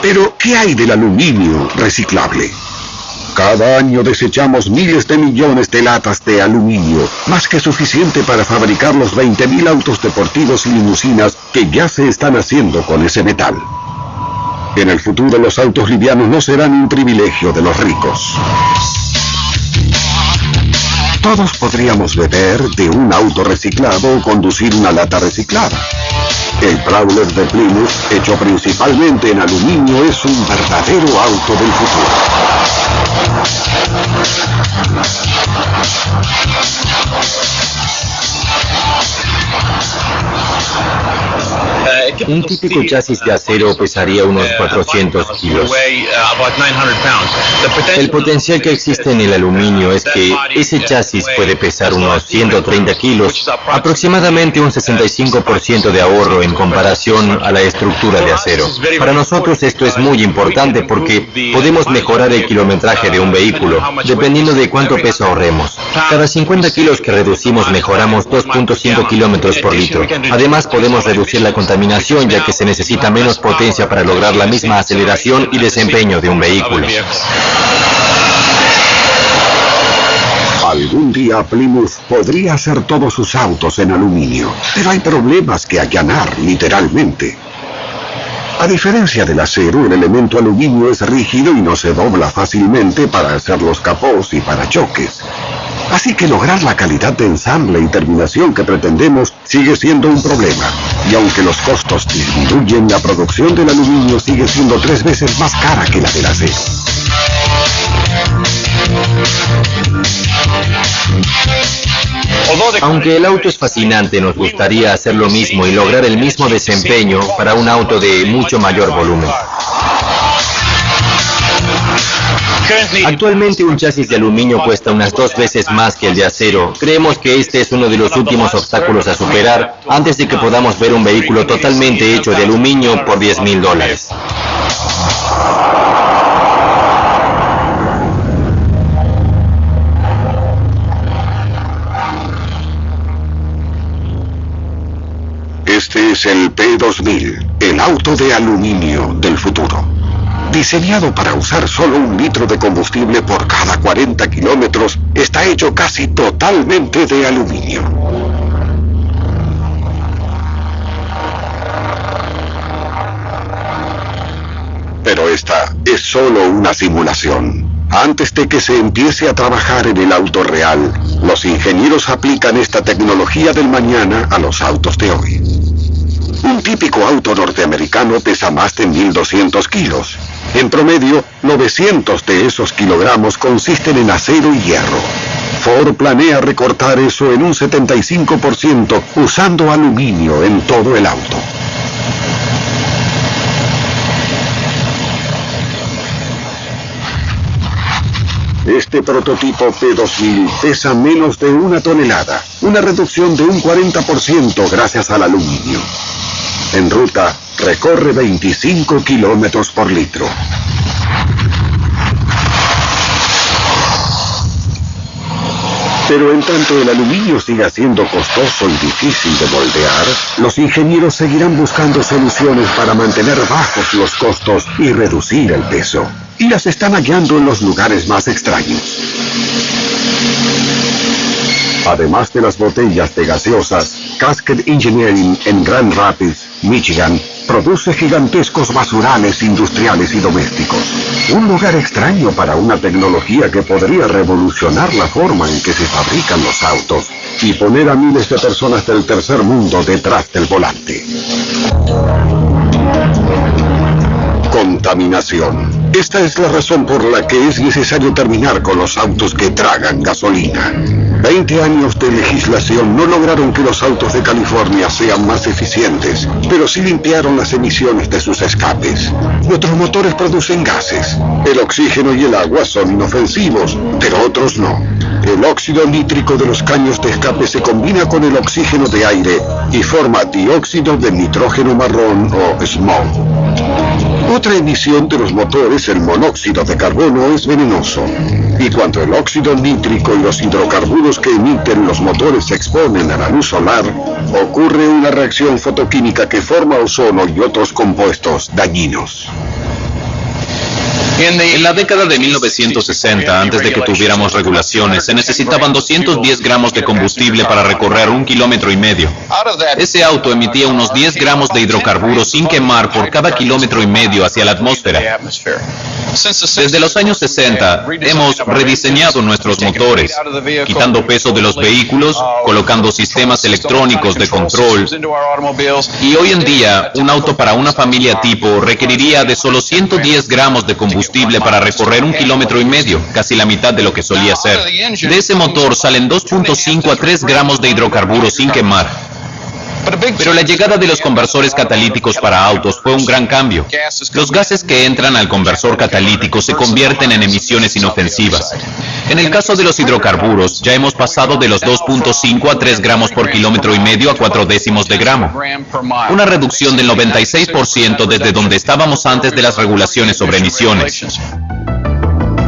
Pero, ¿qué hay del aluminio reciclable? Cada año desechamos miles de millones de latas de aluminio, más que suficiente para fabricar los 20.000 autos deportivos y limusinas que ya se están haciendo con ese metal. En el futuro los autos livianos no serán un privilegio de los ricos. Todos podríamos beber de un auto reciclado o conducir una lata reciclada. El Prowler de Plymouth, hecho principalmente en aluminio, es un verdadero auto del futuro. Un típico chasis de acero pesaría unos 400 kilos. El potencial que existe en el aluminio es que ese chasis puede pesar unos 130 kilos, aproximadamente un 65% de ahorro en comparación a la estructura de acero. Para nosotros esto es muy importante porque podemos mejorar el kilometraje de un vehículo, dependiendo de cuánto peso ahorremos. Cada 50 kilos que reducimos mejoramos 2.5 kilómetros por litro. Además podemos reducir la contaminación, ya que se necesita menos potencia para lograr la misma aceleración y desempeño de un vehículo. Algún día Plymouth podría hacer todos sus autos en aluminio, pero hay problemas que allanar, literalmente. A diferencia del acero, el elemento aluminio es rígido y no se dobla fácilmente para hacer los capós y parachoques. Así que lograr la calidad de ensamble y terminación que pretendemos sigue siendo un problema. Y aunque los costos disminuyen, la producción del aluminio sigue siendo 3 veces más cara que la del acero. Aunque el auto es fascinante, nos gustaría hacer lo mismo y lograr el mismo desempeño para un auto de mucho mayor volumen. Actualmente un chasis de aluminio cuesta unas 2 veces más que el de acero. Creemos que este es uno de los últimos obstáculos a superar antes de que podamos ver un vehículo totalmente hecho de aluminio por $10,000. Este es el P2000, el auto de aluminio del futuro. Diseñado para usar solo 1 litro de combustible por cada 40 kilómetros, está hecho casi totalmente de aluminio. Pero esta es solo una simulación. Antes de que se empiece a trabajar en el auto real, los ingenieros aplican esta tecnología del mañana a los autos de hoy. Un típico auto norteamericano pesa más de 1.200 kilos. En promedio, 900 de esos kilogramos consisten en acero y hierro. Ford planea recortar eso en un 75% usando aluminio en todo el auto. Este prototipo P2000 pesa menos de 1 tonelada, una reducción de un 40% gracias al aluminio. En ruta, recorre 25 kilómetros por litro. Pero en tanto el aluminio siga siendo costoso y difícil de moldear, los ingenieros seguirán buscando soluciones para mantener bajos los costos y reducir el peso. Y las están hallando en los lugares más extraños. Además de las botellas de gaseosas, Cascade Engineering en Grand Rapids, Michigan, produce gigantescos basurales industriales y domésticos. Un lugar extraño para una tecnología que podría revolucionar la forma en que se fabrican los autos y poner a miles de personas del tercer mundo detrás del volante. Contaminación. Esta es la razón por la que es necesario terminar con los autos que tragan gasolina. 20 años de legislación no lograron que los autos de California sean más eficientes, pero sí limpiaron las emisiones de sus escapes. Nuestros motores producen gases. El oxígeno y el agua son inofensivos, pero otros no. El óxido nítrico de los caños de escape se combina con el oxígeno de aire y forma dióxido de nitrógeno marrón o smog. Otra emisión de los motores, el monóxido de carbono, es venenoso. Y cuando el óxido nítrico y los hidrocarburos que emiten los motores se exponen a la luz solar, ocurre una reacción fotoquímica que forma ozono y otros compuestos dañinos. En la década de 1960, antes de que tuviéramos regulaciones, se necesitaban 210 gramos de combustible para recorrer 1,5 kilómetros. Ese auto emitía unos 10 gramos de hidrocarburos sin quemar por cada 1,5 kilómetros hacia la atmósfera. Desde los años 60, hemos rediseñado nuestros motores, quitando peso de los vehículos, colocando sistemas electrónicos de control, y hoy en día, un auto para una familia tipo requeriría de solo 110 gramos de combustible para recorrer 1,5 kilómetros, casi la mitad de lo que solía ser. De ese motor salen 2.5 a 3 gramos de hidrocarburos sin quemar. Pero la llegada de los conversores catalíticos para autos fue un gran cambio. Los gases que entran al conversor catalítico se convierten en emisiones inofensivas. En el caso de los hidrocarburos, ya hemos pasado de los 2.5 a 3 gramos por 1,5 kilómetros a 0,4 de gramo. Una reducción del 96% desde donde estábamos antes de las regulaciones sobre emisiones.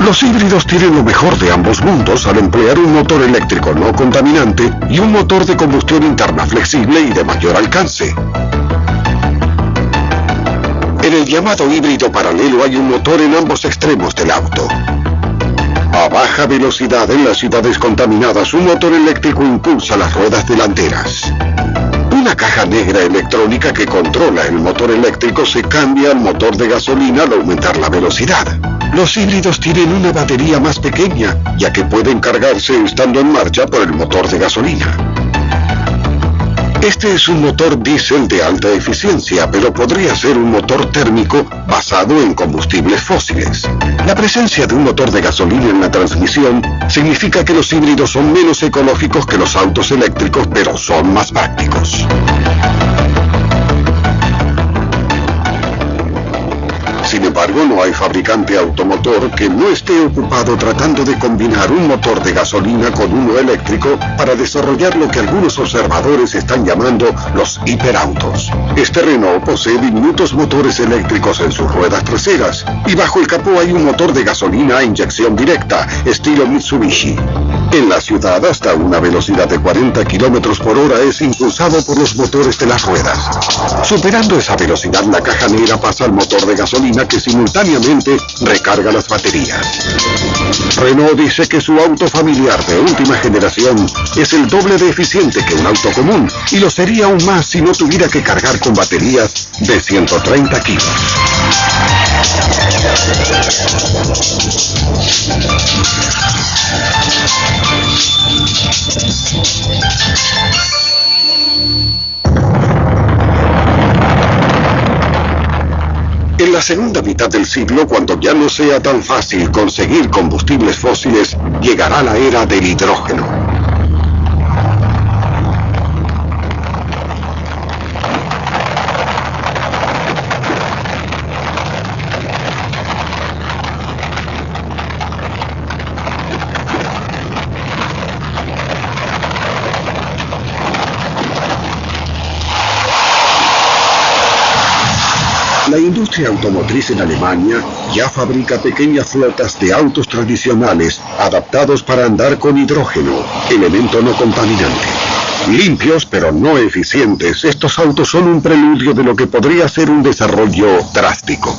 Los híbridos tienen lo mejor de ambos mundos al emplear un motor eléctrico no contaminante y un motor de combustión interna flexible y de mayor alcance. En el llamado híbrido paralelo hay un motor en ambos extremos del auto. A baja velocidad en las ciudades contaminadas, un motor eléctrico impulsa las ruedas delanteras. Una caja negra electrónica que controla el motor eléctrico se cambia al motor de gasolina al aumentar la velocidad. Los híbridos tienen una batería más pequeña, ya que pueden cargarse estando en marcha por el motor de gasolina. Este es un motor diésel de alta eficiencia, pero podría ser un motor térmico basado en combustibles fósiles. La presencia de un motor de gasolina en la transmisión significa que los híbridos son menos ecológicos que los autos eléctricos, pero son más prácticos. Sin embargo, no hay fabricante automotor que no esté ocupado tratando de combinar un motor de gasolina con uno eléctrico para desarrollar lo que algunos observadores están llamando los hiperautos. Este Renault posee diminutos motores eléctricos en sus ruedas traseras y bajo el capó hay un motor de gasolina a inyección directa, estilo Mitsubishi. En la ciudad, hasta una velocidad de 40 kilómetros por hora es impulsado por los motores de las ruedas. Superando esa velocidad, la caja negra pasa al motor de gasolina que simultáneamente recarga las baterías. Renault dice que su auto familiar de última generación es el doble de eficiente que un auto común y lo sería aún más si no tuviera que cargar con baterías de 130 kilos. En la segunda mitad del siglo, cuando ya no sea tan fácil conseguir combustibles fósiles, llegará la era del hidrógeno. La industria automotriz en Alemania ya fabrica pequeñas flotas de autos tradicionales adaptados para andar con hidrógeno, elemento no contaminante. Limpios pero no eficientes, estos autos son un preludio de lo que podría ser un desarrollo drástico.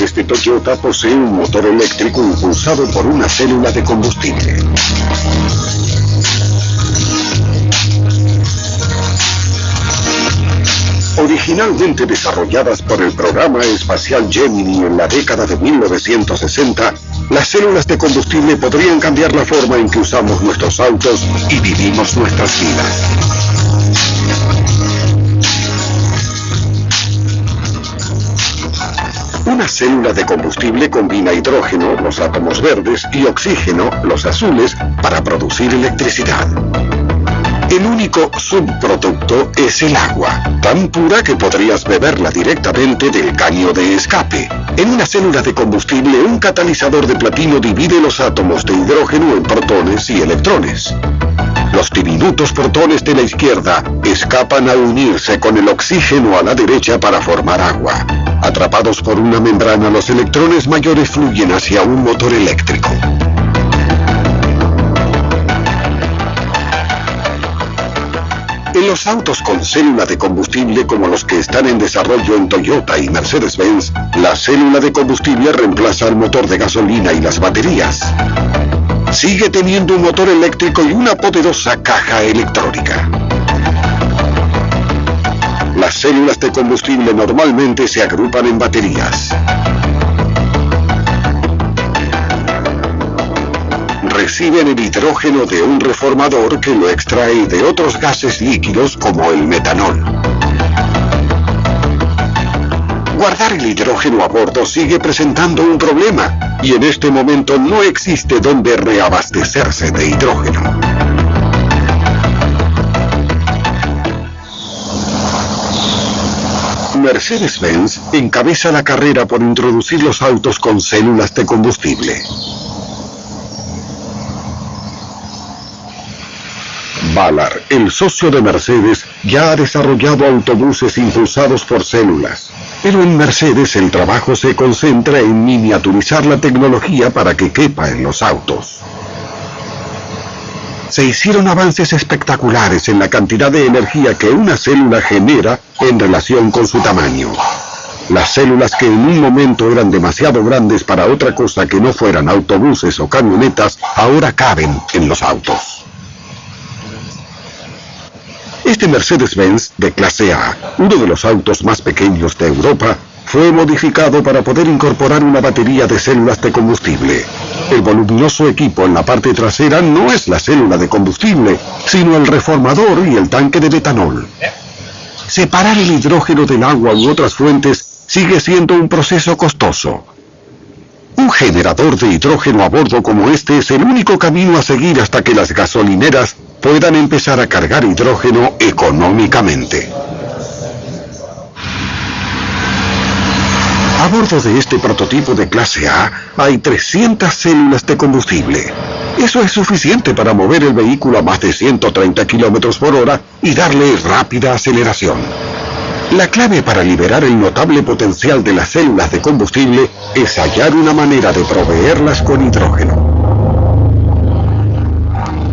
Este Toyota posee un motor eléctrico impulsado por una célula de combustible. Originalmente desarrolladas por el programa espacial Gemini en la década de 1960, las células de combustible podrían cambiar la forma en que usamos nuestros autos y vivimos nuestras vidas. Una célula de combustible combina hidrógeno, los átomos verdes, y oxígeno, los azules, para producir electricidad. El único subproducto es el agua, tan pura que podrías beberla directamente del caño de escape. En una célula de combustible, un catalizador de platino divide los átomos de hidrógeno en protones y electrones. Los diminutos protones de la izquierda escapan al unirse con el oxígeno a la derecha para formar agua. Atrapados por una membrana, los electrones mayores fluyen hacia un motor eléctrico. En los autos con célula de combustible como los que están en desarrollo en Toyota y Mercedes-Benz, la célula de combustible reemplaza al motor de gasolina y las baterías. Sigue teniendo un motor eléctrico y una poderosa caja electrónica. Las células de combustible normalmente se agrupan en baterías. Reciben el hidrógeno de un reformador que lo extrae de otros gases líquidos como el metanol. Guardar el hidrógeno a bordo sigue presentando un problema y en este momento no existe donde reabastecerse de hidrógeno. Mercedes-Benz encabeza la carrera por introducir los autos con células de combustible. Ballard, el socio de Mercedes, ya ha desarrollado autobuses impulsados por células. Pero en Mercedes el trabajo se concentra en miniaturizar la tecnología para que quepa en los autos. Se hicieron avances espectaculares en la cantidad de energía que una célula genera en relación con su tamaño. Las células que en un momento eran demasiado grandes para otra cosa que no fueran autobuses o camionetas, ahora caben en los autos. Este Mercedes-Benz de clase A, uno de los autos más pequeños de Europa, fue modificado para poder incorporar una batería de células de combustible. El voluminoso equipo en la parte trasera no es la célula de combustible, sino el reformador y el tanque de metanol. Separar el hidrógeno del agua u otras fuentes sigue siendo un proceso costoso. Un generador de hidrógeno a bordo como este es el único camino a seguir hasta que las gasolineras puedan empezar a cargar hidrógeno económicamente. A bordo de este prototipo de clase A hay 300 células de combustible. Eso es suficiente para mover el vehículo a más de 130 kilómetros por hora y darle rápida aceleración. La clave para liberar el notable potencial de las células de combustible es hallar una manera de proveerlas con hidrógeno.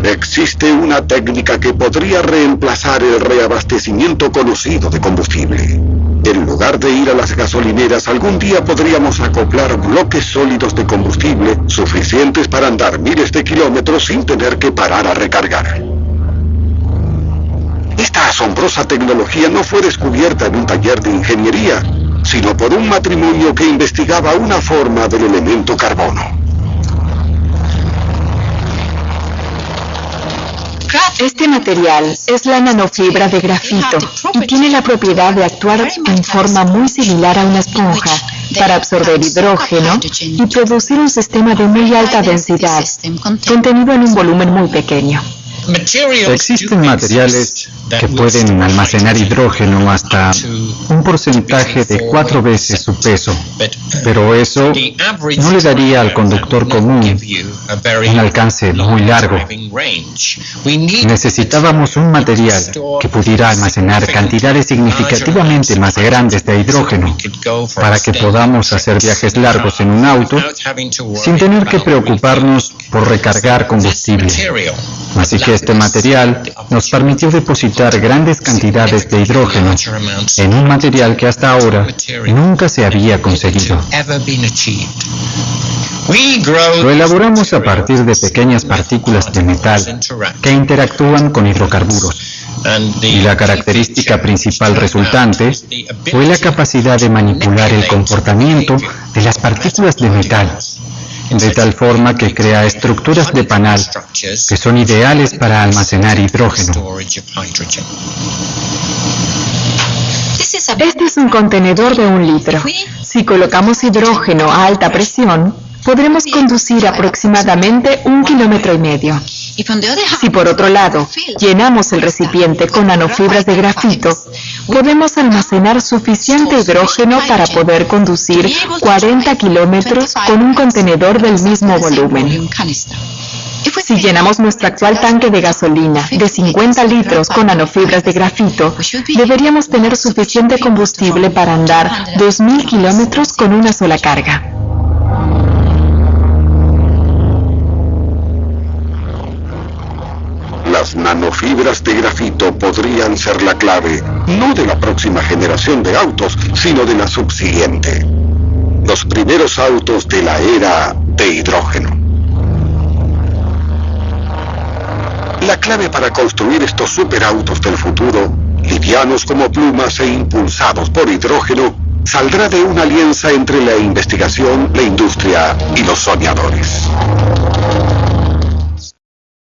Existe una técnica que podría reemplazar el reabastecimiento conocido de combustible. En lugar de ir a las gasolineras, algún día podríamos acoplar bloques sólidos de combustible suficientes para andar miles de kilómetros sin tener que parar a recargar. Esta asombrosa tecnología no fue descubierta en un taller de ingeniería, sino por un matrimonio que investigaba una forma del elemento carbono. Este material es la nanofibra de grafito y tiene la propiedad de actuar en forma muy similar a una esponja para absorber hidrógeno y producir un sistema de muy alta densidad, contenido en un volumen muy pequeño. Existen materiales que pueden almacenar hidrógeno hasta un porcentaje de 4 veces su peso, pero eso no le daría al conductor común un alcance muy largo. Necesitábamos un material que pudiera almacenar cantidades significativamente más grandes de hidrógeno para que podamos hacer viajes largos en un auto sin tener que preocuparnos por recargar combustible. Así que este material nos permitió depositar grandes cantidades de hidrógeno en un material que hasta ahora nunca se había conseguido. Lo elaboramos a partir de pequeñas partículas de metal que interactúan con hidrocarburos. Y la característica principal resultante fue la capacidad de manipular el comportamiento de las partículas de metal, de tal forma que crea estructuras de panal que son ideales para almacenar hidrógeno. Este es un contenedor de 1 litro. Si colocamos hidrógeno a alta presión, podremos conducir aproximadamente 1,5 kilómetros. Si por otro lado llenamos el recipiente con nanofibras de grafito, podemos almacenar suficiente hidrógeno para poder conducir 40 kilómetros con un contenedor del mismo volumen. Si llenamos nuestro actual tanque de gasolina de 50 litros con nanofibras de grafito, deberíamos tener suficiente combustible para andar 2.000 kilómetros con una sola carga. Las nanofibras de grafito podrían ser la clave, no de la próxima generación de autos, sino de la subsiguiente. Los primeros autos de la era de hidrógeno. La clave para construir estos superautos del futuro, livianos como plumas e impulsados por hidrógeno, saldrá de una alianza entre la investigación, la industria y los soñadores.